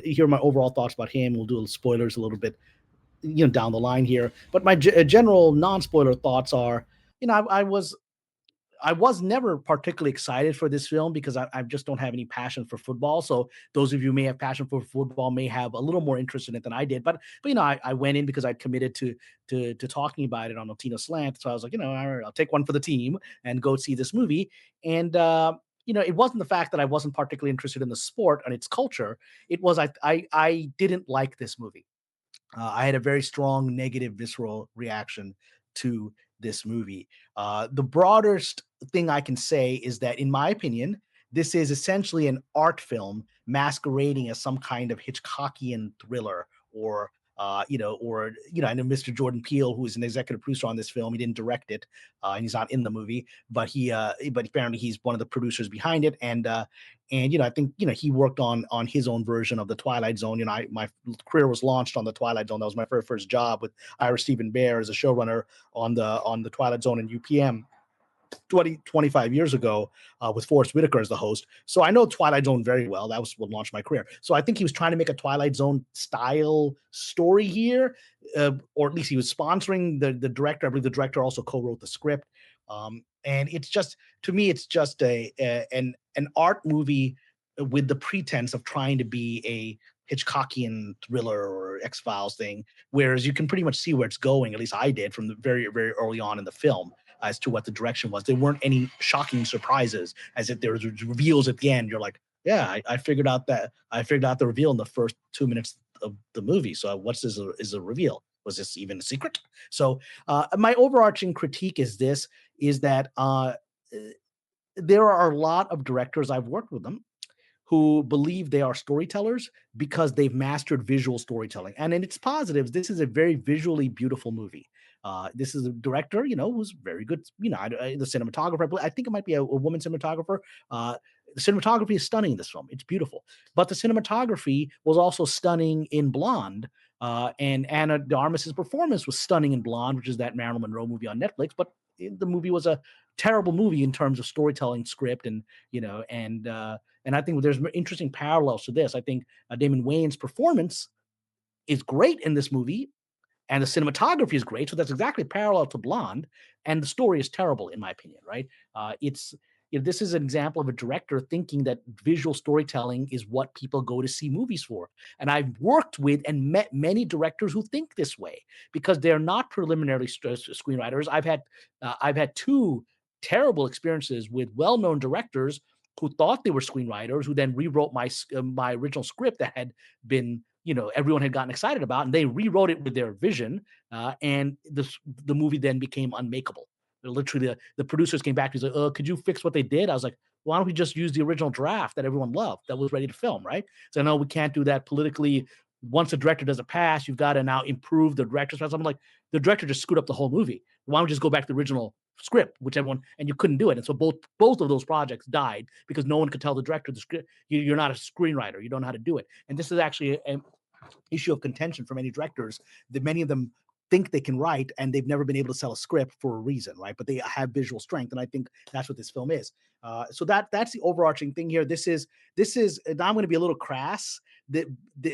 hear my overall thoughts about him. We'll do spoilers a little bit, down the line here. But my general non-spoiler thoughts are, I was never particularly excited for this film because I just don't have any passion for football. So those of you who may have passion for football may have a little more interest in it than I did. But I went in because I'd committed to talking about it on Latino Slant. So I was like, all right, I'll take one for the team and go see this movie. And it wasn't the fact that I wasn't particularly interested in the sport and its culture. It was I didn't like this movie. I had a very strong negative visceral reaction to this movie. The broadest thing I can say is that, in my opinion, this is essentially an art film masquerading as some kind of Hitchcockian thriller, I know Mr. Jordan Peele, who is an executive producer on this film. He didn't direct it, and he's not in the movie, but apparently he's one of the producers behind it, and I think he worked on his own version of the Twilight Zone. My career was launched on the Twilight Zone. That was my very first job with Ira Stephen Bear as a showrunner on the Twilight Zone and UPM 25 years ago, with Forrest Whitaker as the host. So I know Twilight Zone very well. That was what launched my career. So I think he was trying to make a Twilight Zone style story here, or at least he was sponsoring the director. I believe the director also co-wrote the script. And it's just, to me, it's just an art movie with the pretense of trying to be a Hitchcockian thriller or X-Files thing, whereas you can pretty much see where it's going. At least I did from the very, very early on in the film as to what the direction was. There weren't any shocking surprises, as if there was reveals at the end. You're like, yeah, I figured out the reveal in the first 2 minutes of the movie. So what's this is a reveal? Was this even a secret? So my overarching critique is that there are a lot of directors, I've worked with them, who believe they are storytellers because they've mastered visual storytelling. And in its positives, this is a very visually beautiful movie. This is a director, who's very good. The cinematographer, I think it might be a woman cinematographer. The cinematography is stunning in this film. It's beautiful. But the cinematography was also stunning in Blonde. And Anna de Armas's performance was stunning in Blonde, which is that Marilyn Monroe movie on Netflix. But the movie was a terrible movie in terms of storytelling, script, and I think there's interesting parallels to this. I think Damon Wayans' performance is great in this movie, and the cinematography is great. So that's exactly parallel to Blonde, and the story is terrible, in my opinion. Right? This is an example of a director thinking that visual storytelling is what people go to see movies for. And I've worked with and met many directors who think this way because they're not preliminary screenwriters. I've had two terrible experiences with well-known directors who thought they were screenwriters, who then rewrote my original script that had been, everyone had gotten excited about, and they rewrote it with their vision, and the movie then became unmakeable. Literally, the producers came back. He's like, could you fix what they did? I was like, why don't we just use the original draft that everyone loved, that was ready to film, right? So no, we can't do that politically. Once the director does a pass, you've got to now improve the director's pass. I'm like, the director just screwed up the whole movie. Why don't we just go back to the original script, and you couldn't do it. And so both of those projects died because no one could tell the director the script, you're not a screenwriter, you don't know how to do it. And this is actually an issue of contention for many directors, that many of them think they can write and they've never been able to sell a script for a reason, right? But they have visual strength, and I think that's what this film is. So that's the overarching thing here. This is now I'm going to be a little crass.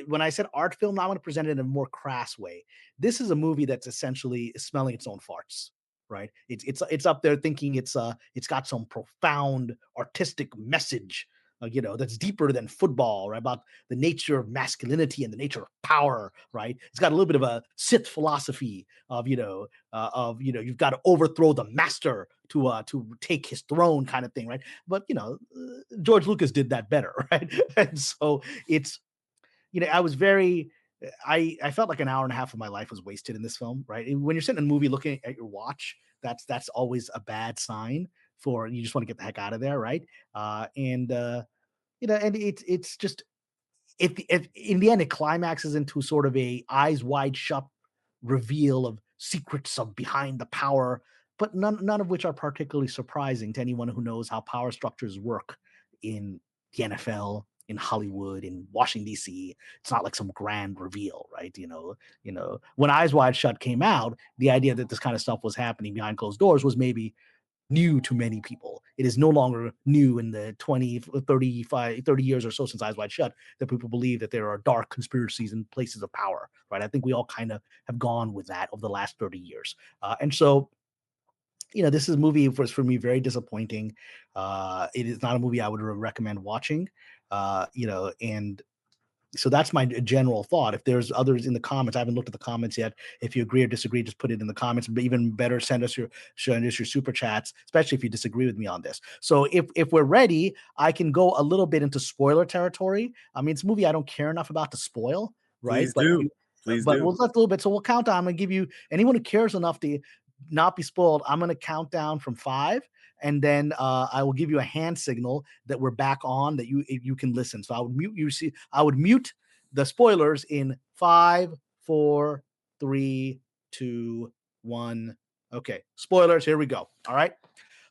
When I said art film, now I'm going to present it in a more crass way. This is a movie that's essentially smelling its own farts. Right? It's up there thinking it's got some profound artistic message, that's deeper than football, right? About the nature of masculinity and the nature of power, right? It's got a little bit of a Sith philosophy of you've got to overthrow the master to take his throne, kind of thing, right? But George Lucas did that better, right? And so it's I was very. I felt like an hour and a half of my life was wasted in this film, right? And when you're sitting in a movie looking at your watch, that's always a bad sign for you just want to get the heck out of there, right? And it's just if in the end it climaxes into sort of a eyes wide shut reveal of secrets of behind the power, but none of which are particularly surprising to anyone who knows how power structures work in the NFL, in Hollywood, in Washington D.C. It's not like some grand reveal, right? When Eyes Wide Shut came out, the idea that this kind of stuff was happening behind closed doors was maybe new to many people. It is no longer new in the 20, 35, 30 years or so since Eyes Wide Shut that people believe that there are dark conspiracies and places of power, right? I think we all kind of have gone with that over the last 30 years. And so, this is a movie was for me very disappointing. It is not a movie I would recommend watching. And so that's my general thought. If there's others in the comments, I haven't looked at the comments yet. If you agree or disagree, just put it in the comments. But even better, send us your super chats, especially if you disagree with me on this. So if we're ready, I can go a little bit into spoiler territory. I mean, it's a movie I don't care enough about to spoil, right? Please do. Please But do. we'll let a little bit. So we'll count down. I'm gonna give you anyone who cares enough to not be spoiled. I'm gonna count down from 5, and then I will give you a hand signal that we're back on that you can listen. So I would mute you. See, I would mute the spoilers in 5, 4, 3, 2, 1. Okay, spoilers. Here we go. All right.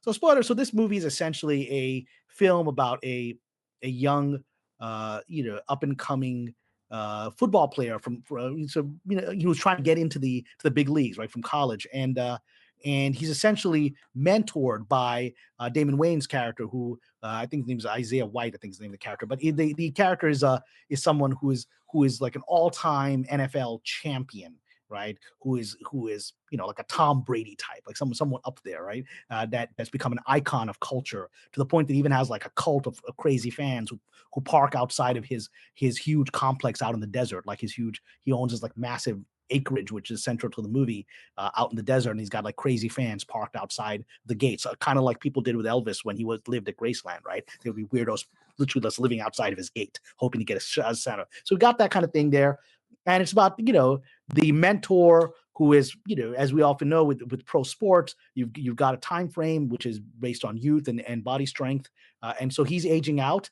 So spoiler. So this movie is essentially a film about a young, up and coming football player he was trying to get into the big leagues right from college, and he's essentially mentored by Damon Wayans' character, who I think his name is Isaiah White. I think is the name of the character, but the character is someone who is like an all-time NFL champion, right? Who is like a Tom Brady type, like someone up there, right? That's become an icon of culture to the point that he even has like a cult of crazy fans who park outside of his huge complex out in the desert, like he owns this like massive acreage, which is central to the movie, out in the desert, and he's got like crazy fans parked outside the gates, kind of like people did with Elvis when he lived at Graceland, right? There would be weirdos literally just living outside of his gate, hoping to get a center. So we got that kind of thing there, and it's about the mentor who is as we often know with pro sports, you've got a time frame which is based on youth and body strength, and so he's aging out,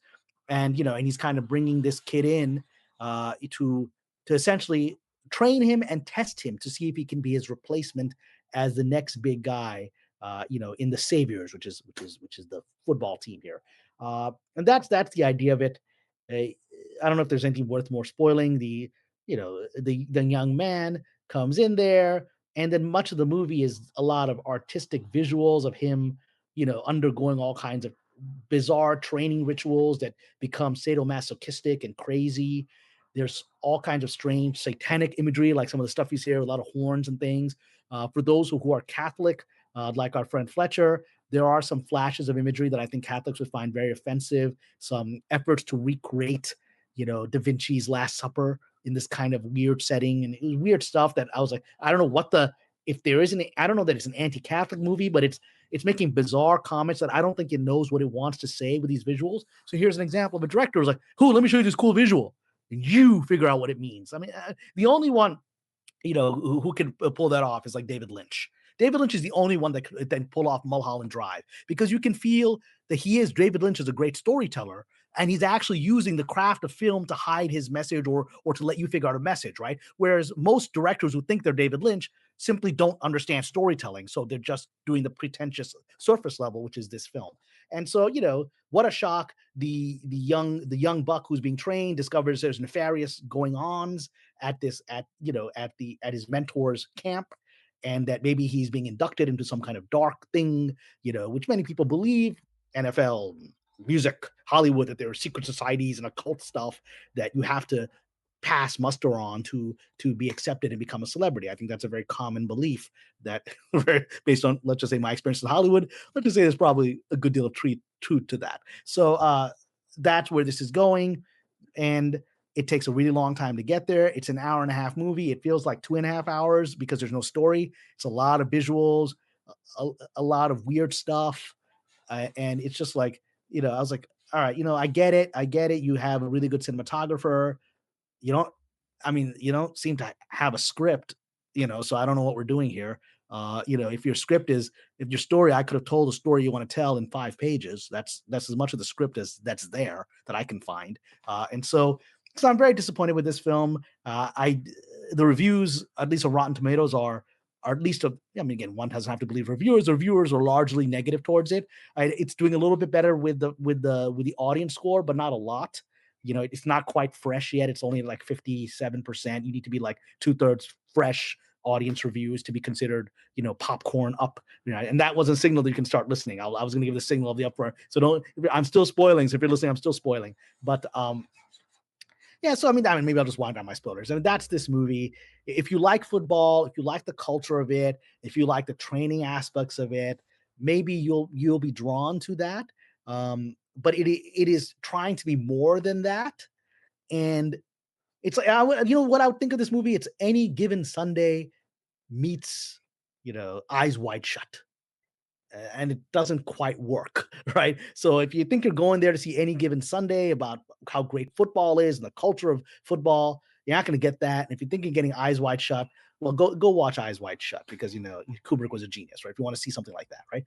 and he's kind of bringing this kid in to essentially train him and test him to see if he can be his replacement as the next big guy, in the Saviors, which is the football team here, and that's the idea of it. I don't know if there's anything worth more spoiling. The young man comes in there, and then much of the movie is a lot of artistic visuals of him, undergoing all kinds of bizarre training rituals that become sadomasochistic and crazy. There's all kinds of strange satanic imagery, like some of the stuff you see here, a lot of horns and things. For those who are Catholic, like our friend Fletcher, there are some flashes of imagery that I think Catholics would find very offensive. Some efforts to recreate, Da Vinci's Last Supper in this kind of weird setting, and it was weird stuff that I was like, I don't know if there isn't. I don't know that it's an anti-Catholic movie, but it's making bizarre comments that I don't think it knows what it wants to say with these visuals. So here's an example of a director who's like, "Cool, let me show you this cool visual." And you figure out what it means. I mean, the only one who can pull that off is like David Lynch. David Lynch is the only one that could then pull off Mulholland Drive, because you can feel that David Lynch is a great storyteller, and he's actually using the craft of film to hide his message or to let you figure out a message, right? Whereas most directors who think they're David Lynch simply don't understand storytelling, so they're just doing the pretentious surface level, which is this film. And so, what a shock! The young buck who's being trained discovers there's nefarious going ons at his mentor's camp, and that maybe he's being inducted into some kind of dark thing, which many people believe. NFL, music, Hollywood, that there are secret societies and occult stuff that you have to pass muster on to be accepted and become a celebrity. I think that's a very common belief that based on, let's just say, my experience in Hollywood, let's just say there's probably a good deal of truth to that. So that's where this is going. And it takes a really long time to get there. It's an hour and a half movie. It feels like 2.5 hours because there's no story. It's a lot of visuals, a lot of weird stuff. And it's just like, I was like, all right, I get it. I get it. You have a really good cinematographer. You don't, you don't seem to have a script, so I don't know what we're doing here. If your story, I could have told a story you want to tell in 5 pages. That's as much of the script as that's there that I can find. And so I'm very disappointed with this film. The reviews, at least on Rotten Tomatoes, are at least again, one doesn't have to believe reviewers. The reviewers are largely negative towards it. It's doing a little bit better with the audience score, but not a lot. It's not quite fresh yet. It's only like 57%. You need to be like 2/3 fresh audience reviews to be considered, popcorn up. And that was a signal that you can start listening. I was going to give the signal of the upfront. So don't. I'm still spoiling. So if you're listening, I'm still spoiling. But yeah, so I mean, maybe I'll just wind down my spoilers. I mean, that's this movie. If you like football, if you like the culture of it, if you like the training aspects of it, maybe you'll be drawn to that. But it is trying to be more than that, and it's like what I would think of this movie. It's Any Given Sunday meets Eyes Wide Shut, and it doesn't quite work, right? So if you think you're going there to see Any Given Sunday about how great football is and the culture of football, you're not going to get that. And if you think you're getting Eyes Wide Shut, well, go watch Eyes Wide Shut, because Kubrick was a genius, right? If you want to see something like that, right?